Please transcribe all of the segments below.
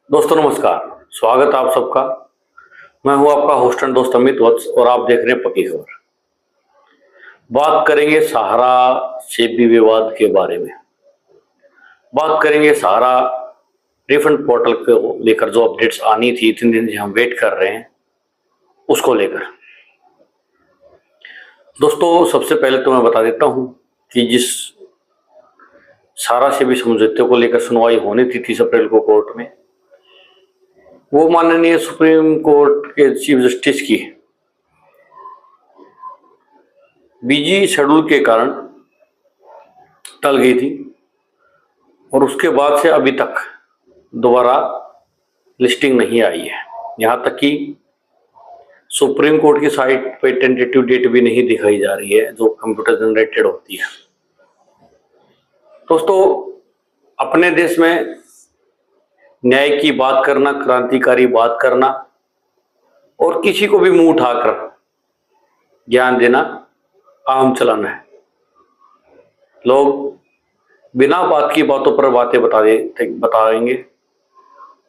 दोस्तों नमस्कार। स्वागत है आप सबका। मैं हूं आपका होस्ट एंड दोस्त अमित वत्स और आप देख रहे हैं पकी खबर। बात करेंगे सहारा सेबी विवाद के बारे में। बात करेंगे सहारा रिफंड पोर्टल को लेकर जो अपडेट्स आनी थी, इतने दिन से हम वेट कर रहे हैं उसको लेकर। दोस्तों सबसे पहले तो मैं बता देता हूं कि जिस सहारा सेबी समझौते को लेकर सुनवाई होनी थी 30 अप्रैल को कोर्ट में, वो माननीय सुप्रीम कोर्ट के चीफ जस्टिस की बिजी शेड्यूल के कारण टल गई थी और उसके बाद से अभी तक दोबारा लिस्टिंग नहीं आई है। यहां तक कि सुप्रीम कोर्ट की साइट पे टेंटेटिव डेट भी नहीं दिखाई जा रही है जो कंप्यूटर जनरेटेड होती है। दोस्तों अपने देश में न्याय की बात करना, क्रांतिकारी बात करना और किसी को भी मुंह उठाकर ज्ञान देना आम चलन है। लोग बिना बात की बातों पर बातें बताएंगे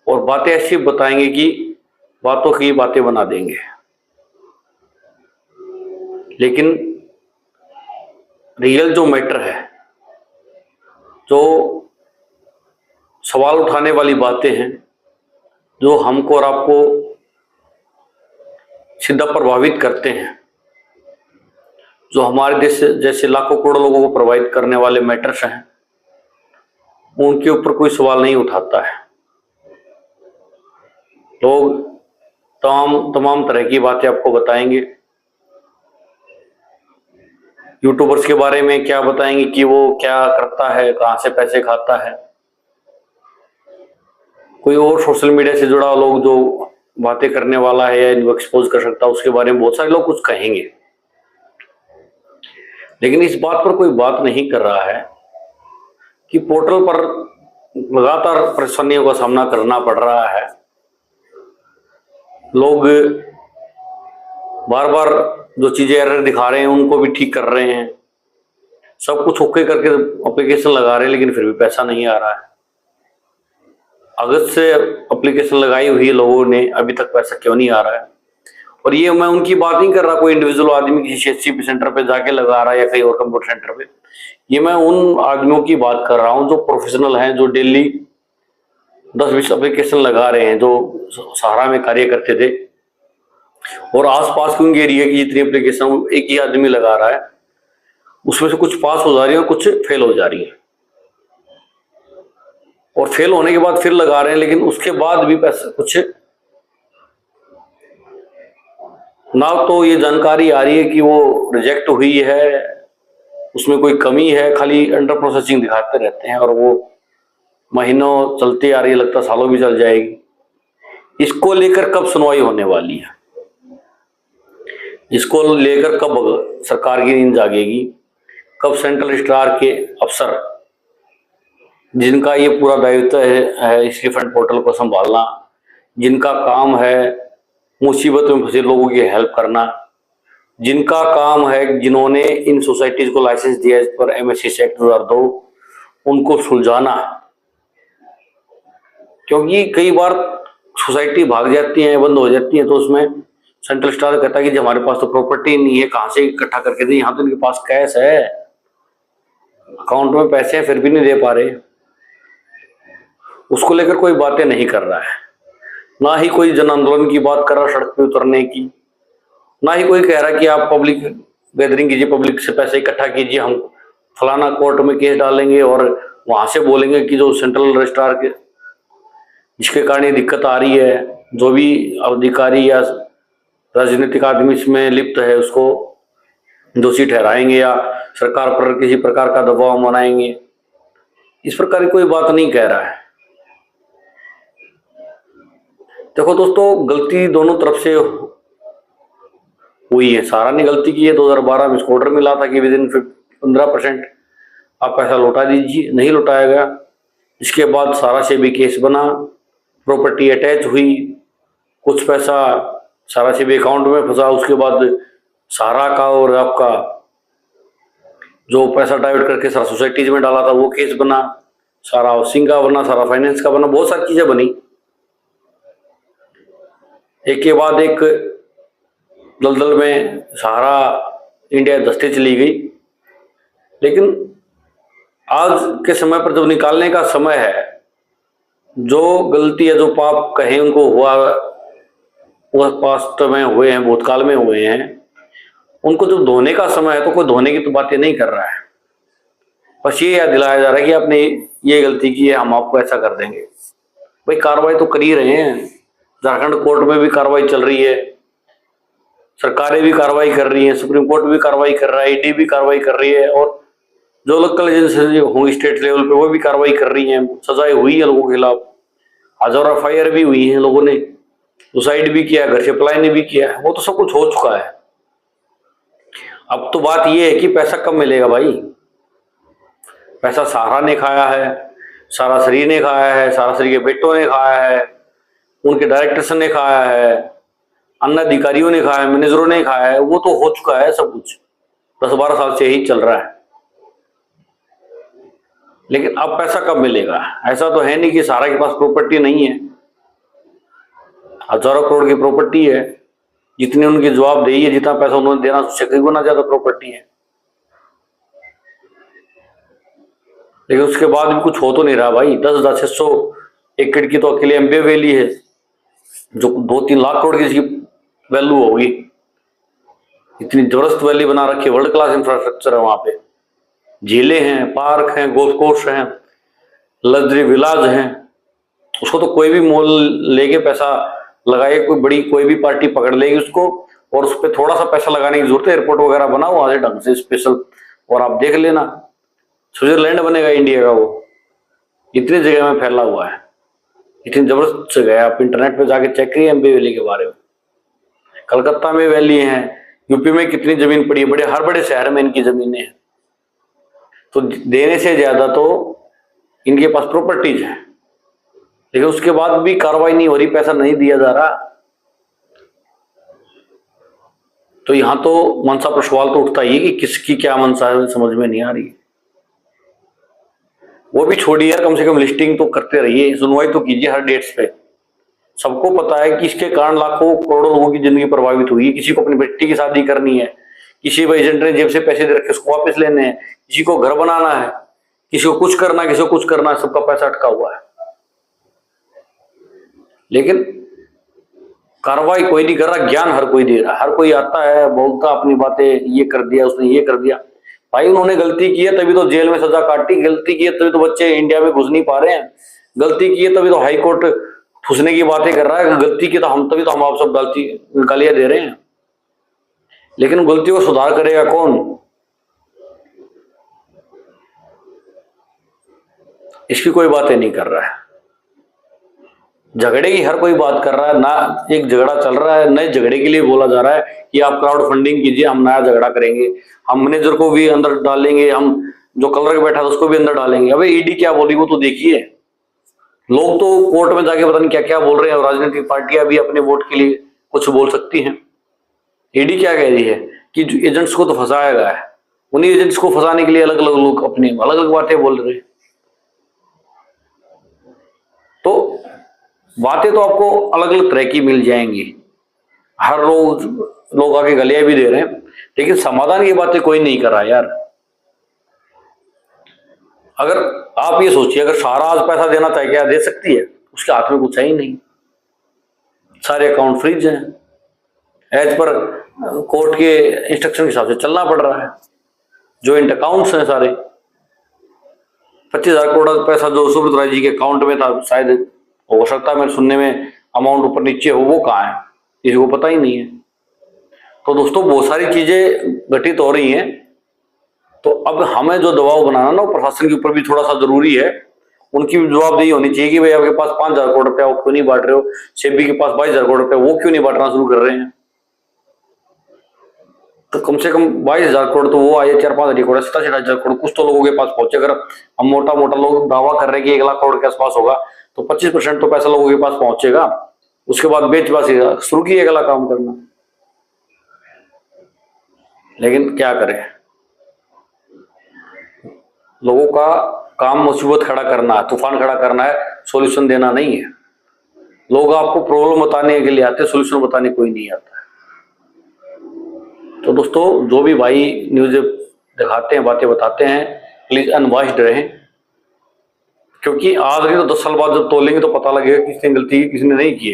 और बातें ऐसी बताएंगे कि बातों की बातें बना देंगे। लेकिन रियल जो मैटर है, जो सवाल उठाने वाली बातें हैं, जो हमको और आपको सीधा प्रभावित करते हैं, जो हमारे देश जैसे लाखों करोड़ों लोगों को प्रभावित करने वाले मैटर्स हैं, उनके ऊपर कोई सवाल नहीं उठाता है। लोग तमाम तरह की बातें आपको बताएंगे। यूट्यूबर्स के बारे में क्या बताएंगे कि वो क्या करता है, कहां से पैसे खाता है। कोई और सोशल मीडिया से जुड़ा लोग जो बातें करने वाला है या इनको एक्सपोज कर सकता है, उसके बारे में बहुत सारे लोग कुछ कहेंगे। लेकिन इस बात पर कोई बात नहीं कर रहा है कि पोर्टल पर लगातार परेशानियों का सामना करना पड़ रहा है। लोग बार बार जो चीजें एरर दिखा रहे हैं उनको भी ठीक कर रहे हैं, सब कुछ ओके करके एप्लीकेशन लगा रहे हैं, लेकिन फिर भी पैसा नहीं आ रहा है। अगस्त से एप्लीकेशन लगाई हुई है लोगों ने, अभी तक पैसा क्यों नहीं आ रहा है। और ये मैं उनकी बात नहीं कर रहा, कोई इंडिविजुअल आदमी किसी सीएससी सेंटर पे जाके लगा रहा है या कहीं और कंप्यूटर सेंटर पे। ये मैं उन आदमियों की बात कर रहा हूँ जो प्रोफेशनल हैं, जो डेली 10-20 एप्लीकेशन लगा रहे हैं, जो सहारा में कार्य करते थे और आसपास की उनके एरिया की जितनी एप्लीकेशन एक ही आदमी लगा रहा है, उसमें से कुछ पास हो जा रही है और कुछ फेल हो जा रही है। और फेल होने के बाद फिर लगा रहे हैं, लेकिन उसके बाद भी पैसा कुछ ना तो ये जानकारी आ रही है कि वो रिजेक्ट हुई है, उसमें कोई कमी है, खाली अंडर प्रोसेसिंग दिखाते रहते हैं और वो महीनों चलती आ रही है, लगता सालों भी चल जाएगी। इसको लेकर कब सुनवाई होने वाली है, इसको लेकर कब सरकार की नींद जागेगी, कब सेंट्रल रजिस्ट्रार के अफसर जिनका ये पूरा दायित्व है इस रिफंड पोर्टल को संभालना, जिनका काम है मुसीबत में फंसे लोगों की हेल्प करना, जिनका काम है, जिन्होंने इन सोसाइटीज को लाइसेंस दिया इस पर एमएससी एक्ट 2002, उनको सुलझाना। क्योंकि कई बार सोसाइटी भाग जाती है, बंद हो जाती है, तो उसमें सेंट्रल स्टार कहता है कि जब हमारे पास तो प्रॉपर्टी नहीं है, कहां से इकट्ठा करके दे, यहाँ तो इनके पास कैश है, अकाउंट में पैसे हैं, फिर भी नहीं दे पा रहे। उसको लेकर कोई बातें नहीं कर रहा है, ना ही कोई जन आंदोलन की बात कर रहा सड़क पे उतरने की, ना ही कोई कह रहा कि आप पब्लिक गैदरिंग कीजिए, पब्लिक से पैसे इकट्ठा कीजिए, हम फलाना कोर्ट में केस डालेंगे और वहां से बोलेंगे कि जो सेंट्रल रजिस्ट्रार के जिसके कारण ये दिक्कत आ रही है, जो भी अधिकारी या राजनीतिक आदमी इसमें लिप्त है उसको दोषी ठहराएंगे या सरकार पर किसी प्रकार का दबाव बनाएंगे। इस प्रकार की कोई बात नहीं कह रहा है। देखो दोस्तों, गलती दोनों तरफ से हुई है। सहारा ने गलती की है, 2012 में इसको ऑर्डर मिला था कि विद इन 15% आप पैसा लौटा दीजिए, नहीं लौटाया गया। इसके बाद सहारा से भी केस बना, प्रॉपर्टी अटैच हुई, कुछ पैसा सहारा से भी अकाउंट में फंसा, उसके बाद सहारा का और आपका जो पैसा डाइवर्ट करके सारा सोसाइटीज में डाला था वो केस बना, सारा हाउसिंग का बना, सारा फाइनेंस का बना, बहुत सारी चीजें बनी। एक के बाद एक दलदल में सहारा इंडिया दस्ते चली गई। लेकिन आज के समय पर जब निकालने का समय है, जो गलती या जो पाप कहें उनको हुआ, वह पास्ट में हुए हैं, भूतकाल में हुए हैं, उनको जब धोने का समय है तो कोई धोने की तो बातें नहीं कर रहा है। बस ये याद दिलाया जा रहा है कि आपने ये गलती की है, हम आपको ऐसा कर देंगे। भाई कार्रवाई तो कर ही रहे हैं, झारखंड कोर्ट में भी कार्रवाई चल रही है, सरकारें भी कार्रवाई कर रही हैं, सुप्रीम कोर्ट भी कार्रवाई कर रहा है, ईडी भी कार्रवाई कर रही है, और जो लोकल एजेंसी होंगी स्टेट लेवल पे वो भी कार्रवाई कर रही हैं। सजाएं हुई है लोगों के खिलाफ, हजारों एफआईआर भी हुई हैं, लोगों ने सुसाइड भी किया, घर से पलायन भी किया है, वो तो सब कुछ हो चुका है। अब तो बात ये है कि पैसा कब मिलेगा भाई। पैसा सहारा ने खाया है, सारा श्री ने खाया है, सारा श्री के बेटों ने खाया है, उनके डायरेक्टर्स ने खाया है, अन्य अधिकारियों ने खाया है, मैनेजरों ने खाया है, वो तो हो चुका है सब कुछ, 10-12 साल से ही चल रहा है। लेकिन अब पैसा कब मिलेगा? ऐसा तो है नहीं कि सहारा के पास प्रॉपर्टी नहीं है, हजारों करोड़ की प्रॉपर्टी है, जितनी उनकी जवाबदेही है, जितना पैसा उन्होंने देना उससे कई गुना ज्यादा प्रॉपर्टी है। लेकिन उसके बाद भी कुछ हो तो नहीं रहा भाई। 10,600 एकड़ की तो अकेले एम्बे वैली है, जो 2-3 लाख करोड़ की इसकी वैल्यू होगी। इतनी जबरदस्त वैली बना रखी है, वर्ल्ड क्लास इंफ्रास्ट्रक्चर है वहां पे, झीलें हैं, पार्क हैं, गोल्फ कोर्स हैं, लग्जरी विलाज हैं। उसको तो कोई भी मोल लेके पैसा लगाए, कोई भी पार्टी पकड़ लेगी उसको, और उस पर थोड़ा सा पैसा लगाने की जरूरत है। एयरपोर्ट वगैरह बनाओ आज ढंग से स्पेशल, और आप देख लेना स्विट्जरलैंड बनेगा इंडिया का। वो इतनी जगह में फैला हुआ है, इतनी जबरदस्त जगह है, आप इंटरनेट पे जाके चेक करिए एम्बे वैली के बारे में। कलकत्ता में वैली है, यूपी में कितनी जमीन पड़ी है, हर बड़े शहर में इनकी जमीनें हैं। तो देने से ज्यादा तो इनके पास प्रॉपर्टीज है, लेकिन उसके बाद भी कार्रवाई नहीं हो रही, पैसा नहीं दिया जा रहा। तो यहां तो मनसा पर सवाल तो उठता ही है कि किसकी क्या मनसा है, समझ में नहीं आ रही। वो भी छोड़िए यार, कम से कम लिस्टिंग तो करते रहिए, सुनवाई तो कीजिए हर डेट्स पे। सबको पता है कि इसके कारण लाखों करोड़ों लोगों की जिंदगी प्रभावित हुई है। किसी को अपनी बेटी की शादी करनी है, किसी को एजेंट ने जेब से पैसे दे रखे उसको वापस लेने हैं, किसी को घर बनाना है, किसी को कुछ करना है, किसी को कुछ करना है, सबका पैसा अटका हुआ है। लेकिन कार्रवाई कोई नहीं कर रहा, ज्ञान हर कोई दे रहा है। हर कोई आता है, बोलता अपनी बातें, ये कर दिया उसने, ये कर दिया। भाई उन्होंने गलती की है तभी तो जेल में सजा काटी, गलती की है तभी तो बच्चे इंडिया में घुस नहीं पा रहे हैं, गलती की है तभी तो हाई कोर्ट ठूसने की बातें कर रहा है, गलती की तो हम तभी तो हम आप सब गलती गालियां दे रहे हैं। लेकिन गलती को सुधार करेगा कौन? इसकी कोई बातें नहीं कर रहा है। झगड़े की हर कोई बात कर रहा है ना, एक झगड़ा चल रहा है, नए झगड़े के लिए बोला जा रहा है कि आप क्राउड फंडिंग कीजिए, हम नया झगड़ा करेंगे, हम मैनेजर को भी अंदर डालेंगे, हम जो कलर के बैठा था उसको भी अंदर डालेंगे। अबे ईडी क्या बोली वो तो देखिए। लोग तो कोर्ट में जाके पता नहीं क्या क्या बोल रहे हैं, और राजनीतिक पार्टियां भी अपने वोट के लिए कुछ बोल सकती हैं। ईडी क्या कह रही है कि एजेंट्स को तो फंसाया गया है, उन्हीं एजेंट्स को फंसाने के लिए अलग अलग लोग अपनी अलग अलग बातें बोल रहे हैं। तो बातें तो आपको अलग अलग तरह की मिल जाएंगी, हर रोज लोग आके गलियां भी दे रहे हैं, लेकिन समाधान की बातें कोई नहीं कर रहा यार। अगर आप ये सोचिए, अगर सारा आज पैसा देना चाहे क्या दे सकती है? उसके हाथ में कुछ है ही नहीं, सारे अकाउंट फ्रीज हैं, एज पर कोर्ट के इंस्ट्रक्शन के हिसाब से चलना पड़ रहा है। ज्वाइंट अकाउंट्स हैं सारे, 25,000 करोड़ पैसा जो सुब्रत राय जी के अकाउंट में था, शायद हो सकता है मेरे सुनने में अमाउंट ऊपर नीचे हो, वो कहाँ है किसी को पता ही नहीं है। तो दोस्तों बहुत सारी चीजें घटित हो रही हैं। तो अब हमें जो दबाव बनाना ना, वो प्रशासन के ऊपर भी थोड़ा सा जरूरी है। उनकी भी जवाबदेही होनी चाहिए कि भाई आपके पास 5,000 करोड़ रुपया आप क्यों नहीं बांट रहे हो, सेबी के पास 22,000 करोड़ रुपया वो क्यों नहीं बांटना शुरू कर रहे हैं। तो कम से कम 22,000 करोड़ तो वो आए, 4-5 करोड़ 27,000 करोड़ कुछ तो लोगों के पास पहुंचे। अगर हम मोटा मोटा लोग दावा कर रहे हैं कि 1 लाख करोड़ के आसपास होगा, तो 25% तो पैसा लोगों के पास पहुंचेगा। उसके बाद बेच बासी शुरू किए अगला काम करना। लेकिन क्या करें, लोगों का काम मुसीबत खड़ा करना है, तूफान खड़ा करना है, सॉल्यूशन देना नहीं है। लोग आपको प्रॉब्लम बताने के लिए आते, सोल्यूशन बताने कोई नहीं आता। तो दोस्तों, जो भी भाई न्यूज दिखाते हैं, बातें बताते हैं, प्लीज अनवाइज्ड रहें, क्योंकि आज नहीं तो 10 साल बाद जब तोलेंगे तो पता लगेगा किसने गलती की, किसने नहीं की।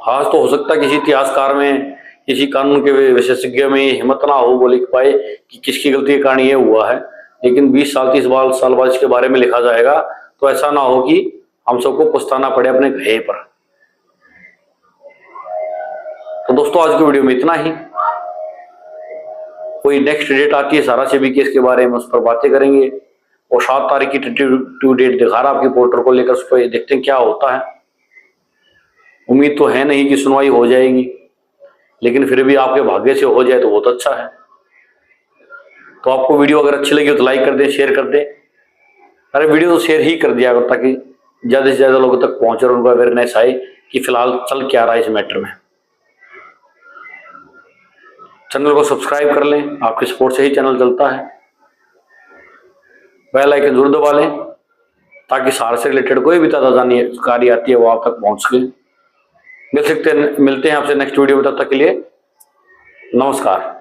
आज तो हो सकता है किसी इतिहासकार में, किसी कानून के विशेषज्ञ में हिम्मत ना हो, वो लिख पाए कि किसकी गलती के कारण ये हुआ है, लेकिन 20 साल 30 साल बाद इसके बारे में लिखा जाएगा, तो ऐसा ना हो कि हम सबको पछताना पड़े अपने भय पर। तो दोस्तों, आज की वीडियो में इतना ही। कोई नेक्स्ट डेट आती है सारा सेबी केस के बारे में, उस पर बातें करेंगे। और 7 तारीख की टेंटेटिव डेट दिखा रहा आपके पोर्टर को लेकर, उस पर देखते हैं क्या होता है। उम्मीद तो है नहीं कि सुनवाई हो जाएगी, लेकिन फिर भी आपके भाग्य से हो जाए तो बहुत अच्छा है। तो आपको वीडियो अगर अच्छी लगी हो तो लाइक कर दें, शेयर कर दें। अरे वीडियो तो शेयर ही कर दिया करो, ताकि ज्यादा से ज्यादा लोगों तक पहुंचे और उनको अवेयरनेस आए कि फिलहाल चल क्या रहा है इस मैटर में। चैनल को सब्सक्राइब कर लें, आपके सपोर्ट से ही चैनल चलता है। बेल आइकन जरूर दबा लें, ताकि सार से रिलेटेड कोई भी ताजा जानकारी आती है वो आप तक पहुंच सके। मिलते हैं आपसे नेक्स्ट वीडियो में, तब तक के लिए नमस्कार।